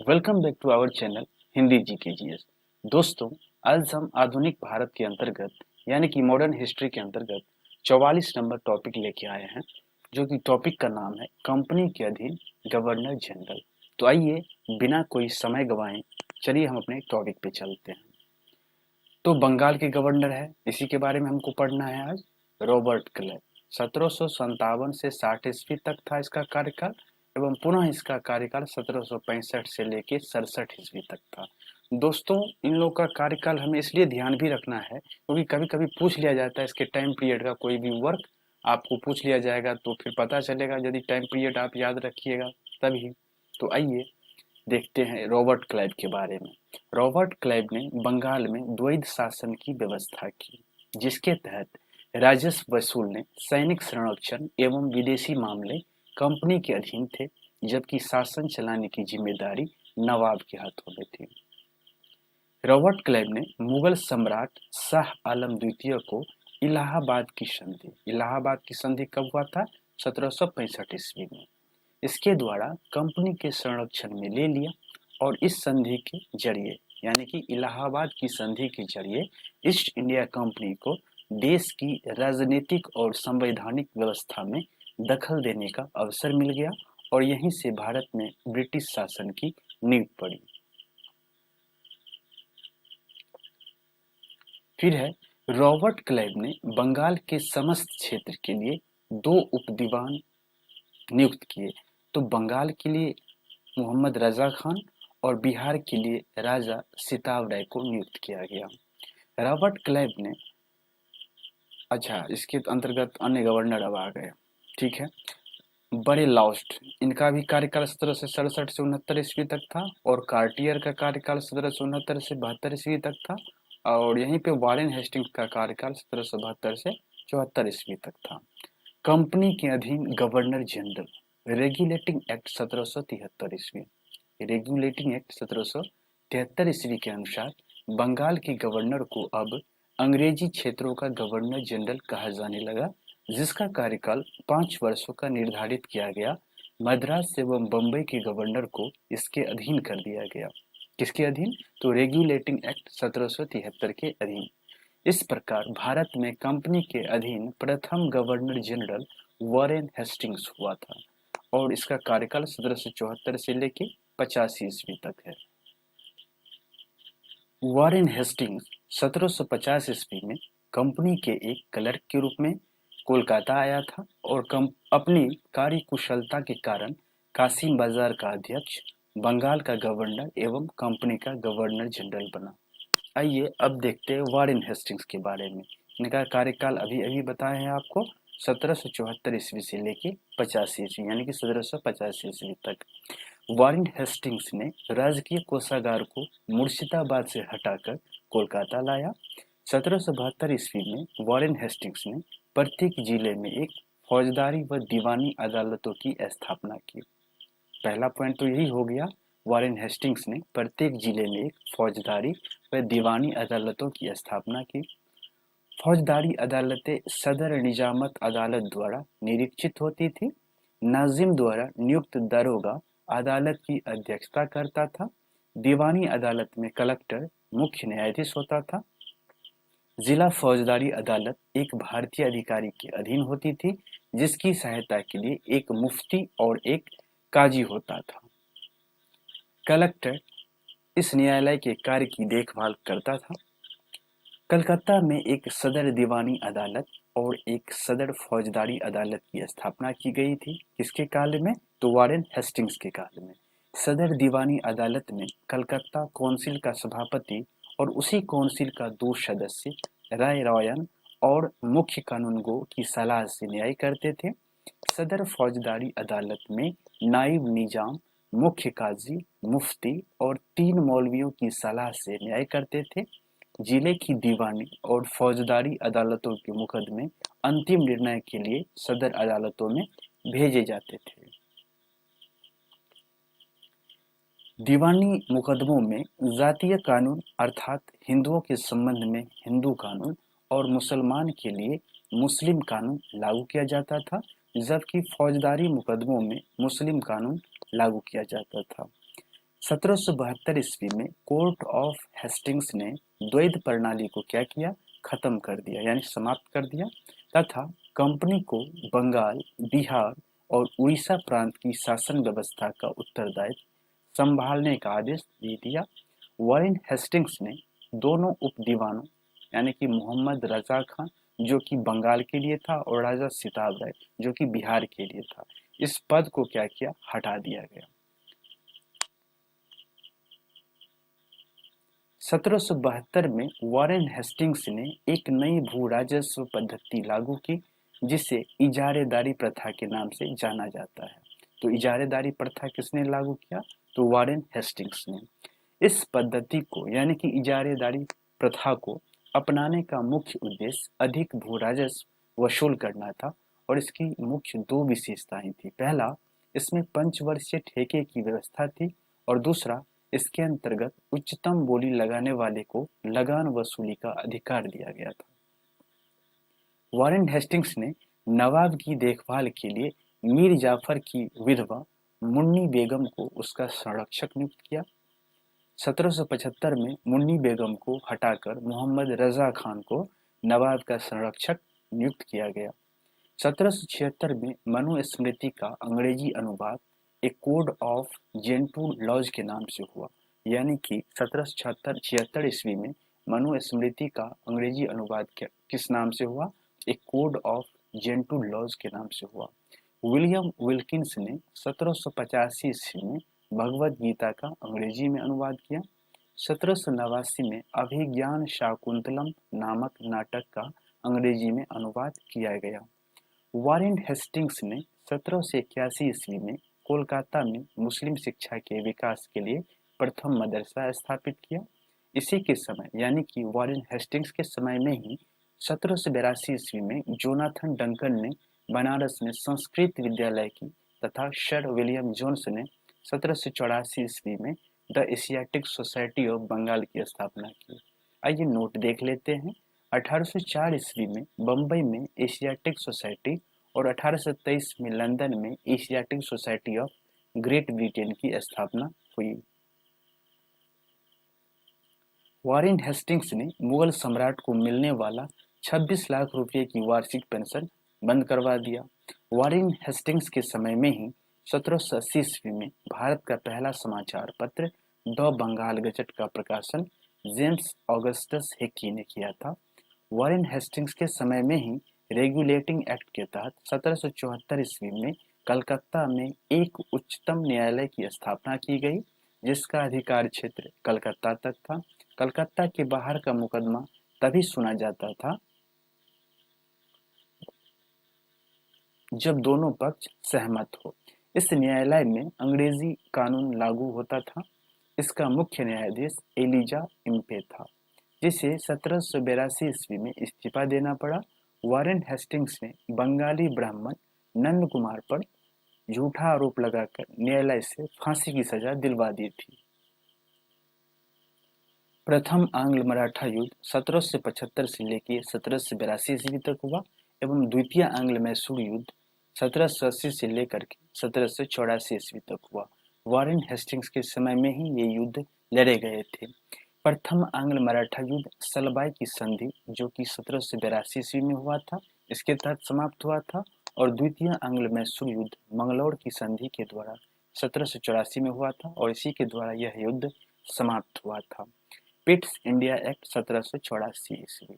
Welcome back to our channel Hindi GKGS. दोस्तों, आज हम आधुनिक भारत के अंतर्गत यानी कि मॉडर्न हिस्ट्री के अंतर्गत 44 नंबर टॉपिक लेके आए हैं, जो कि टॉपिक का नाम है कंपनी के अधीन गवर्नर जनरल। तो आइए बिना कोई समय गवाएं चलिए हम अपने टॉपिक पे चलते हैं। तो बंगाल के गवर्नर है, इसी के बारे में हमको पढ़ना है आज। Robert Clive. 1757 से 60 ईस्वी तक था इसका कार्यकाल एवं पुनः इसका कार्यकाल 1765 से लेके 67 ईस्वी तक था। दोस्तों, इन लोग का कार्यकाल हमें इसलिए ध्यान भी रखना है क्योंकि कभी कभी पूछ लिया जाता है इसके टाइम पीरियड का कोई भी वर्क आपको पूछ लिया जाएगा, तो फिर पता चलेगा यदि टाइम पीरियड आप याद रखिएगा तभी। तो आइए देखते हैं रॉबर्ट क्लाइव के बारे में। रॉबर्ट क्लाइव ने बंगाल में द्वैध शासन की व्यवस्था की, जिसके तहत राजस्व वसूलने, सैनिक संरक्षण एवं विदेशी मामले कंपनी के अधीन थे, जबकि शासन चलाने की जिम्मेदारी नवाब के हाथों में थी। रॉबर्ट क्लाइव ने मुगल सम्राट शाह आलम द्वितीय को इलाहाबाद की संधि कब हुआ था? 1765 ईस्वी में। इसके द्वारा कंपनी के संरक्षण में ले लिया और इस संधि के जरिए यानी कि इलाहाबाद की संधि के जरिए ईस्ट इंडिया कंपनी को देश की राजनीतिक और संवैधानिक व्यवस्था में दखल देने का अवसर मिल गया और यहीं से भारत में ब्रिटिश शासन की नींव पड़ी। फिर है, रॉबर्ट क्लाइव ने बंगाल के समस्त क्षेत्र के लिए 2 उपदीवान नियुक्त किए। तो बंगाल के लिए मोहम्मद रजा खान और बिहार के लिए राजा सिताब राय को नियुक्त किया गया। रॉबर्ट क्लाइव ने इसके अंतर्गत अन्य गवर्नर अब आ गए। ठीक है, बड़े लास्ट इनका भी कार्यकाल 1767 से 69 ईस्वी तक था और कार्टियर का कार्यकाल 1769 से 72 ईस्वी तक था और यहीं पे वॉरेन हेस्टिंग्स का कार्यकाल 1772 से 74 ईस्वी तक था। कंपनी के अधीन गवर्नर जनरल रेगुलेटिंग एक्ट 1773 ईस्वी। रेगुलेटिंग एक्ट 1773 ईस्वी के अनुसार बंगाल के गवर्नर को अब अंग्रेजी क्षेत्रों का गवर्नर जनरल कहा जाने लगा, जिसका कार्यकाल 5 वर्षों का निर्धारित किया गया। मद्रास एवं बम्बई के गवर्नर को इसके अधीन कर दिया गया। किसके अधीन? तो रेगुलेटिंग एक्ट 1773 के अधीन। इस प्रकार भारत में कंपनी के अधीन प्रथम गवर्नर जनरल वॉरेन हेस्टिंग्स हुआ था और इसका कार्यकाल 1774 से लेके 85 ईस्वी तक है। वॉरेन हेस्टिंग्स 1750 ईस्वी में कंपनी के एक क्लर्क के रूप में कोलकाता आया था और अपनी कार्यकुशलता के कारण कासिम बाजार का अध्यक्ष, बंगाल का गवर्नर एवं कंपनी का गवर्नर जनरल बना। आइए अब देखते हैं वॉरेन हेस्टिंग्स के बारे में। इनका कार्यकाल अभी अभी बताए हैं आपको, 1774 ईस्वी से लेके 85 ईस्वी यानी कि 1750 ईस्वी तक। वॉरेन हेस्टिंग्स ने राजकीय कोषागार को मुर्शिदाबाद से हटाकर कोलकाता लाया। 1772 ईस्वी में वॉरेन हेस्टिंग्स ने प्रत्येक जिले में एक फौजदारी व दीवानी अदालतों की स्थापना की। पहला पॉइंट तो यही हो गया, वॉरेन हेस्टिंग्स ने प्रत्येक जिले में एक फौजदारी व दीवानी अदालतों की स्थापना की। फौजदारी अदालतें सदर निजामत अदालत द्वारा निरीक्षित होती थी। नाजिम द्वारा नियुक्त दरोगा अदालत की अध्यक्षता करता था। दीवानी अदालत में कलेक्टर मुख्य न्यायाधीश होता था। जिला फौजदारी अदालत एक भारतीय अधिकारी के अधीन होती थी, जिसकी सहायता के लिए एक मुफ्ती और एक काजी होता था। कलेक्टर इस न्यायालय के कार्य की देखभाल करता था। कलकत्ता में एक सदर दीवानी अदालत और एक सदर फौजदारी अदालत की स्थापना की गई थी। किसके काल में? तो वॉरेन हेस्टिंग्स के काल में। सदर दीवानी अदालत में कलकत्ता काउंसिल का सभापति और उसी काउंसिल का 2 सदस्य राय रॉयन और मुख्य कानूनगो की सलाह से न्याय करते थे। सदर फौजदारी अदालत में नाइब निजाम, मुख्य काजी, मुफ्ती और 3 मौलवियों की सलाह से न्याय करते थे। जिले की दीवानी और फौजदारी अदालतों के मुकदमे अंतिम निर्णय के लिए सदर अदालतों में भेजे जाते थे। दीवानी मुकदमों में जातीय कानून अर्थात हिंदुओं के संबंध में हिंदू कानून और मुसलमान के लिए मुस्लिम कानून लागू किया जाता था, जबकि फौजदारी मुकदमों में मुस्लिम कानून लागू किया जाता था। 1772 ईस्वी में कोर्ट ऑफ हेस्टिंग्स ने द्वैध प्रणाली को क्या किया, खत्म कर दिया यानी समाप्त कर दिया तथा कंपनी को बंगाल, बिहार और उड़ीसा प्रांत की शासन व्यवस्था का उत्तरदायित्व संभालने का आदेश दे दिया। वॉरेन हेस्टिंग्स ने दोनों उप दीवानों यानी कि मोहम्मद रजा खान जो कि बंगाल के लिए था और राजा सिताब राय जो कि बिहार के लिए था, इस पद को क्या किया, हटा दिया गया। 1772 में वॉरेन हेस्टिंग्स ने एक नई भू राजस्व पद्धति लागू की जिसे इजारेदारी प्रथा के नाम से जाना जाता है। तो इजारेदारी प्रथा किसने लागू किया, तो वॉरेन हेस्टिंग्स ने। इस पद्धति को यानी कि इजारेदारी प्रथा को अपनाने का मुख्य उद्देश्य अधिक भू राजस्व वसूल करना था और इसकी मुख्य दो विशेषताएं थी। पहला, इसमें पंचवर्षीय ठेके की व्यवस्था थी और दूसरा, इसके अंतर्गत उच्चतम बोली लगाने वाले को लगान वसूली का अधिकार दिया गया था। वॉरेन हेस्टिंग्स ने नवाब की देखभाल के लिए मीर जाफर की विधवा मुन्नी बेगम को उसका संरक्षक नियुक्त किया। 1775 में मुन्नी बेगम को हटाकर मोहम्मद रजा खान को नवाब का संरक्षक नियुक्त किया गया। 1776 में मनुस्मृति का अंग्रेजी अनुवाद एक कोड ऑफ जेंटू लॉज के नाम से हुआ, यानी कि 1776 ईस्वी में मनुस्मृति का अंग्रेजी अनुवाद किस नाम से हुआ, एक कोड ऑफ जेंटू लॉज के नाम से हुआ। विलियम विल्किंस ने 1785 ईस्वी में भगवद गीता का अंग्रेजी में अनुवाद किया। 1789 में अभिज्ञान शाकुंतलम नामक नाटक का अंग्रेजी में अनुवाद किया गया। वॉरेन हेस्टिंग्स ने 1781 ईस्वी में कोलकाता में मुस्लिम शिक्षा के विकास के लिए प्रथम मदरसा स्थापित किया। इसी के समय यानी कि वॉरेन हेस्टिंग्स के समय में ही 1782 ईस्वी में जोनाथन डंकन ने बनारस में संस्कृत विद्यालय की तथा सर विलियम जोन्स ने 1784 ईस्वी में the Asiatic Society of Bengal की स्थापना की। आइए नोट देख लेते हैं। 1804 ईस्वी में बम्बई में एशियाटिक सोसाइटी और 1823 में लंदन में Asiatic Society of great Britain की स्थापना हुई। वॉरेन हेस्टिंग्स ने मुगल सम्राट को मिलने वाला 26 लाख रुपए की वार्षिक पेंशन बंद करवा दिया। वॉरेन हेस्टिंग्स के समय में ही 1780 ईस्वी में भारत का पहला समाचार पत्र द बंगाल गजट का प्रकाशन जेम्स ऑगस्टस हिक्की ने किया था। वॉरेन हेस्टिंग्स के समय में ही रेगुलेटिंग एक्ट के तहत 1774 ईस्वी में कलकत्ता में एक उच्चतम न्यायालय की स्थापना की गई जिसका अधिकार क्षेत्र कलकत्ता तक था। कलकत्ता के बाहर का मुकदमा तभी सुना जाता था जब दोनों पक्ष सहमत हो। इस न्यायालय में अंग्रेजी कानून लागू होता था। इसका मुख्य न्यायाधीश एलिजा इम्पे था जिसे 1782 ईस्वी में इस्तीफा देना पड़ा। वॉरेन हेस्टिंग्स ने बंगाली ब्राह्मण नंद कुमार पर झूठा आरोप लगाकर न्यायालय से फांसी की सजा दिलवा दी थी। प्रथम आंग्ल मराठा युद्ध 1775 से लेकर 1782 ईस्वी तक हुआ एवं द्वितीय आंग्ल मैसूर युद्ध 1780 से लेकर के 1784 ईस्वी तक हुआ। वॉरेन हेस्टिंग्स के समय में ही ये युद्ध लड़े गए थे। प्रथम आंग्ल मराठा युद्ध सलबाई की संधि जो कि 1782 ईस्वी में हुआ था, इसके तहत समाप्त हुआ था और द्वितीय आंग्ल मैसूर युद्ध मंगलौर की संधि के द्वारा 1784 में हुआ था और इसी के द्वारा यह युद्ध समाप्त हुआ था। पिट्स इंडिया एक्ट 1784 ईस्वी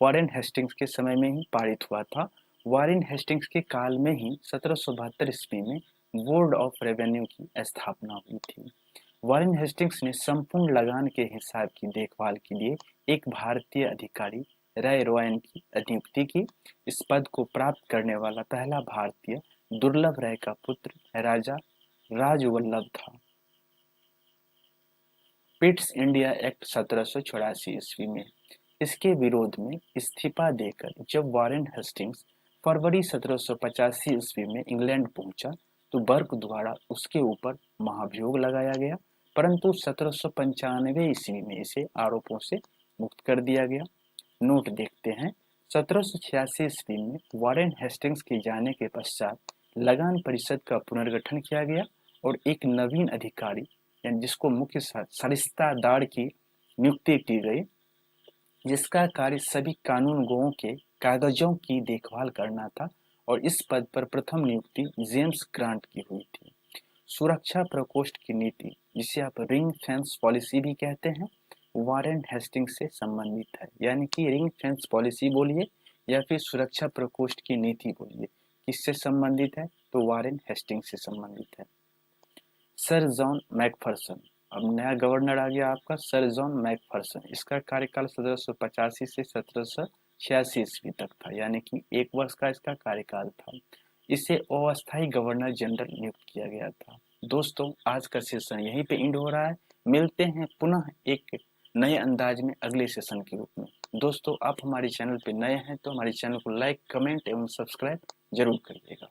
वॉरेन हेस्टिंग्स के समय में ही पारित हुआ था। वॉरेन हेस्टिंग्स के काल में ही 1772 ईस्वी में बोर्ड ऑफ रेवेन्यू की स्थापना हुई थी। वॉरेन हेस्टिंग्स ने संपूर्ण लगान के हिसाब की देखभाल के लिए एक भारतीय अधिकारी राय रोयन की नियुक्ति की। इस पद को प्राप्त करने वाला पहला भारतीय दुर्लभ राय का पुत्र राजा राजवल्लभ था। पिट्स इंडिया एक्ट 1784 ईस्वी में इसके विरोध में इस्तीफा देकर जब वॉरेन हेस्टिंग्स फरवरी 1785 ईस्वी में इंग्लैंड पहुंचा तो बर्क द्वारा उसके ऊपर महाभियोग लगाया गया, परंतु 1795 ईस्वी में इसे आरोपों से मुक्त कर दिया गया। नोट देखते हैं। 1786 ईस्वी में वॉरेन हेस्टिंग्स के जाने के पश्चात लगान परिषद का पुनर्गठन किया गया और एक नवीन अधिकारी यानी जिसको मुख्य सरिस्तादार की नियुक्ति की गई, जिसका कार्य सभी कानून गोओं के कागजों की देखभाल करना था, और इस पद पर प्रथम नियुक्ति जेम्स ग्रांट की हुई थी। सुरक्षा प्रकोष्ठ की नीति, जिसे आप रिंग फेंस पॉलिसी भी कहते हैं, वारेन हेस्टिंग्स से संबंधित है। यानी कि रिंग फेंस पॉलिसी बोलिए या फिर सुरक्षा प्रकोष्ठ की नीति बोलिए, किससे संबंधित है? तो वारेन हेस्टिंग्स से संबंधित है। सर जॉन मैकफरसन, अब नया गवर्नर आ गया आपका सर जॉन मैकफरसन। इसका कार्यकाल 1785 से 1786 ईस्वी तक था, यानी कि 1 वर्ष का इसका कार्यकाल था। इसे अस्थायी गवर्नर जनरल नियुक्त किया गया था। दोस्तों, आज का सेशन यहीं पे एंड हो रहा है। मिलते हैं पुनः एक नए अंदाज में अगले सेशन के रूप में। दोस्तों, आप हमारे चैनल पे नए हैं तो हमारे चैनल को लाइक, कमेंट एवं सब्सक्राइब जरूर करिएगा।